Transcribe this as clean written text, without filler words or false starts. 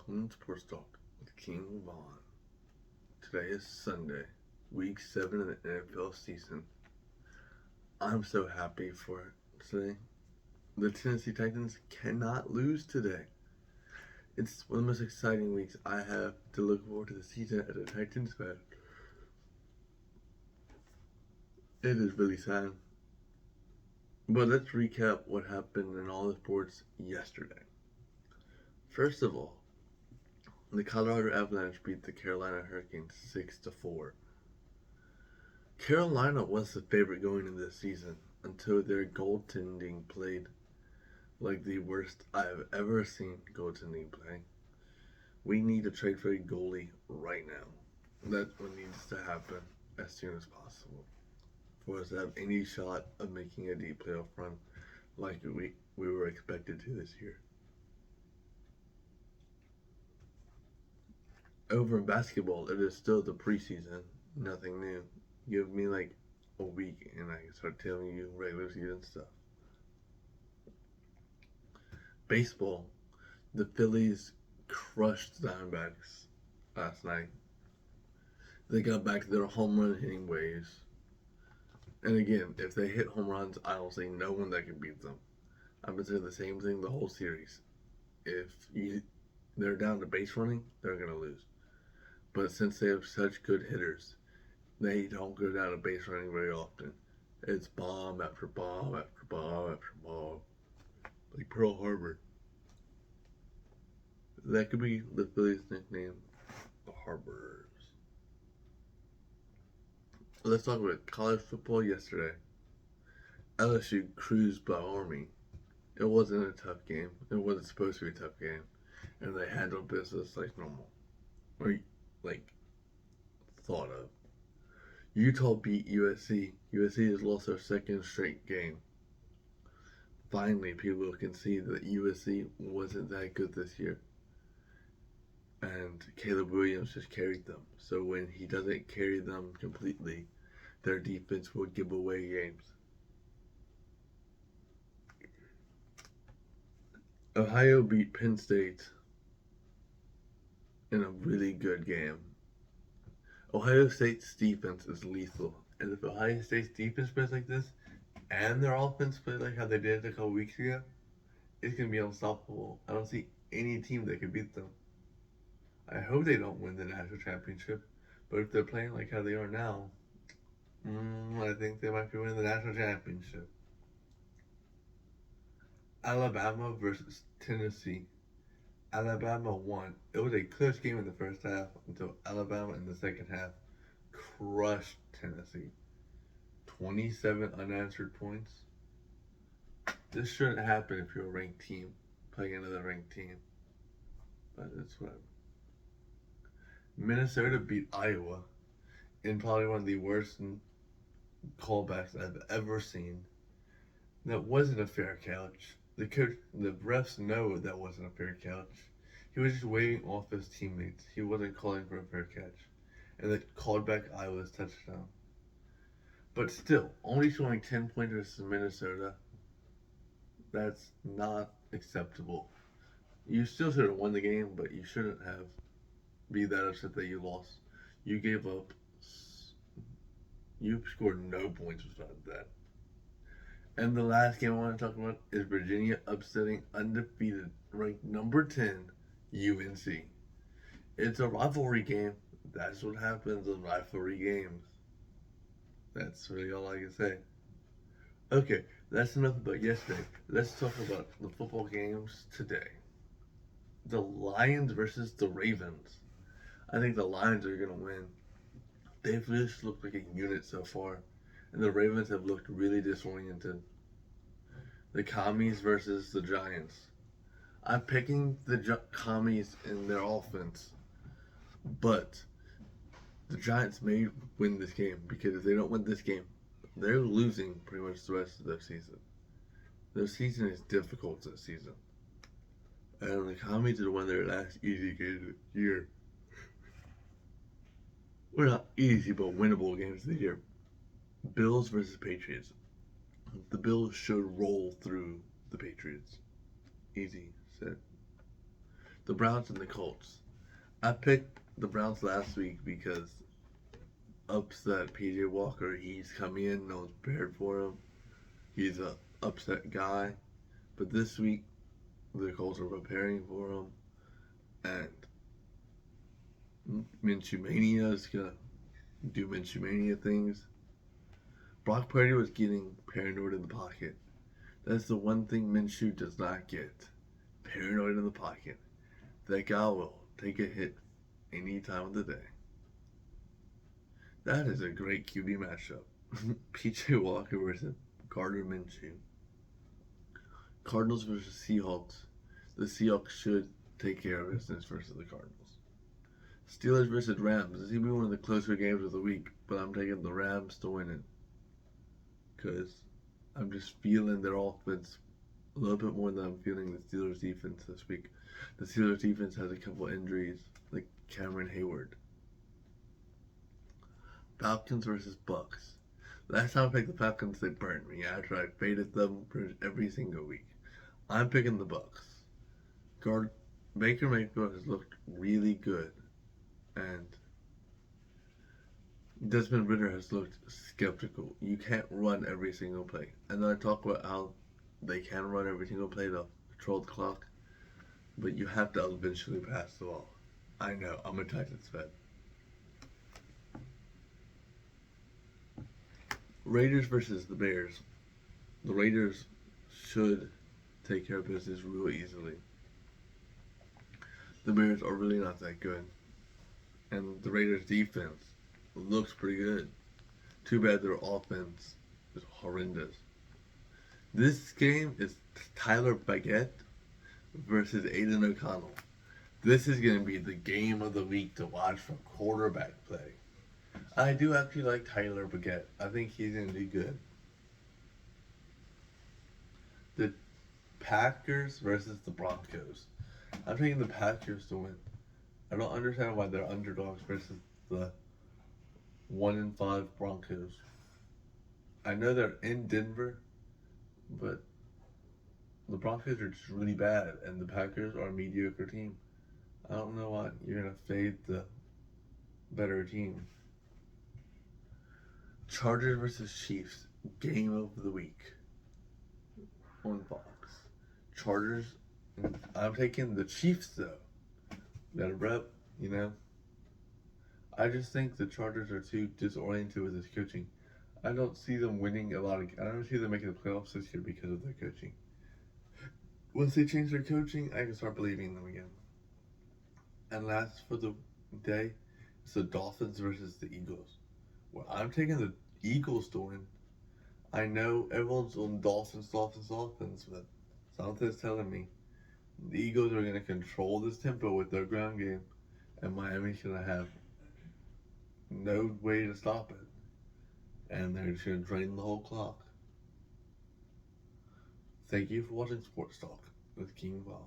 Welcome to Sports Talk with King Vaughn. Today is Sunday, week 7 of the NFL season. I'm so happy for it today. The Tennessee Titans cannot lose today. It's one of the most exciting weeks I have to look forward to the season as a Titans fan. It is really sad. But let's recap what happened in all the sports yesterday. First of all, the Colorado Avalanche beat the Carolina Hurricanes 6-4. Carolina was the favorite going into this season until their goaltending played like the worst I've ever seen goaltending play. We need to trade for a goalie right now. That's what needs to happen as soon as possible for us to have any shot of making a deep playoff run like we were expected to this year. Over in basketball, it is still the preseason, nothing new. Give me like a week and I can start telling you regular season stuff. Baseball, the Phillies crushed the Diamondbacks last night. They got back to their home run hitting ways. And again, if they hit home runs, I don't see no one that can beat them. I've been saying the same thing the whole series. If they're down to base running, they're going to lose. But since they have such good hitters, they don't go down to base running very often. It's bomb after bomb after bomb after bomb. Like Pearl Harbor. That could be the Phillies' nickname, the Harbors. Let's talk about college football yesterday. LSU cruised by Army. It wasn't a tough game. It wasn't supposed to be a tough game. And they handled business like normal. Or like thought of. Utah beat USC. USC has lost their second straight game. Finally, people can see that USC wasn't that good this year. And Caleb Williams just carried them. So when he doesn't carry them completely, their defense will give away games. Ohio beat Penn State in a really good game. Ohio State's defense is lethal. And if Ohio State's defense plays like this, and their offense plays like how they did a couple weeks ago, it's going to be unstoppable. I don't see any team that can beat them. I hope they don't win the national championship, but if they're playing like how they are now, I think they might be winning the national championship. Alabama versus Tennessee. Alabama won. It was a close game in the first half until Alabama in the second half crushed Tennessee. 27 unanswered points. This shouldn't happen if you're a ranked team playing another ranked team. But it's whatever. Minnesota beat Iowa in probably one of the worst callbacks I've ever seen. That wasn't a fair catch. The refs know that wasn't a fair catch. He was just waving off his teammates. He wasn't calling for a fair catch. And they called back Iowa's touchdown. But still, only showing 10 points versus Minnesota, that's not acceptable. You still should have won the game, but you shouldn't have be that upset that you lost. You gave up. You scored no points without that. And the last game I want to talk about is Virginia upsetting undefeated, ranked number 10, UNC. It's a rivalry game. That's what happens in rivalry games. That's really all I can say. Okay, that's enough about yesterday. Let's talk about the football games today. The Lions versus the Ravens. I think the Lions are going to win. They've just looked like a unit so far. And the Ravens have looked really disoriented. The Commies versus the Giants. I'm picking the Commies in their offense. But the Giants may win this game because if they don't win this game, they're losing pretty much the rest of their season. Their season is difficult this season. And the Commies are one of their last easy games of the year. Well, not easy, but winnable games of the year. Bills versus Patriots. The Bills should roll through the Patriots. Easy, set. The Browns and the Colts. I picked the Browns last week because upset PJ Walker. He's coming in, no one's prepared for him. He's a upset guy. But this week, the Colts are preparing for him, and Minshew Mania is gonna do Minshew Mania things. Brock Purdy was getting paranoid in the pocket. That's the one thing Minshew does not get. Paranoid in the pocket. That guy will take a hit any time of the day. That is a great QB matchup. PJ Walker versus Gardner Minshew. Cardinals versus Seahawks. The Seahawks should take care of business versus the Cardinals. Steelers versus Rams. This is going to be one of the closer games of the week, but I'm taking the Rams to win it. Because I'm just feeling their offense a little bit more than I'm feeling the Steelers defense this week. The Steelers defense has a couple injuries, like Cameron Hayward. Falcons versus Bucks. Last time I picked the Falcons, they burned me after I faded them for every single week. I'm picking the Bucks. Baker Mayfield has looked really good, and Desmond Ridder has looked skeptical. You can't run every single play. And then I talk about how they can run every single play to control the clock, but you have to eventually pass the ball. I know, I'm a Titans fan. Raiders versus the Bears. The Raiders should take care of business real easily. The Bears are really not that good. And the Raiders defense looks pretty good. Too bad their offense is horrendous. This game is Tyler Baguette versus Aiden O'Connell. This is going to be the game of the week to watch for quarterback play. I do actually like Tyler Baguette. I think he's going to do good. The Packers versus the Broncos. I'm taking the Packers to win. I don't understand why they're underdogs versus the 1-5 Broncos. I know they're in Denver, but the Broncos are just really bad, and the Packers are a mediocre team. I don't know why you're going to fade the better team. Chargers versus Chiefs. Game of the week on Fox. Chargers. I'm taking the Chiefs, though. Got a rep, you know. I just think the Chargers are too disoriented with his coaching. I don't see them winning a lot of. I don't see them making the playoffs this year because of their coaching. Once they change their coaching, I can start believing them again. And last for the day, it's the Dolphins versus the Eagles. Well, I'm taking the Eagles to win. I know everyone's on Dolphins, but something's telling me the Eagles are going to control this tempo with their ground game, and Miami's going to have no way to stop it. And they're just going to drain the whole clock. Thank you for watching Sports Talk with King Vaughn.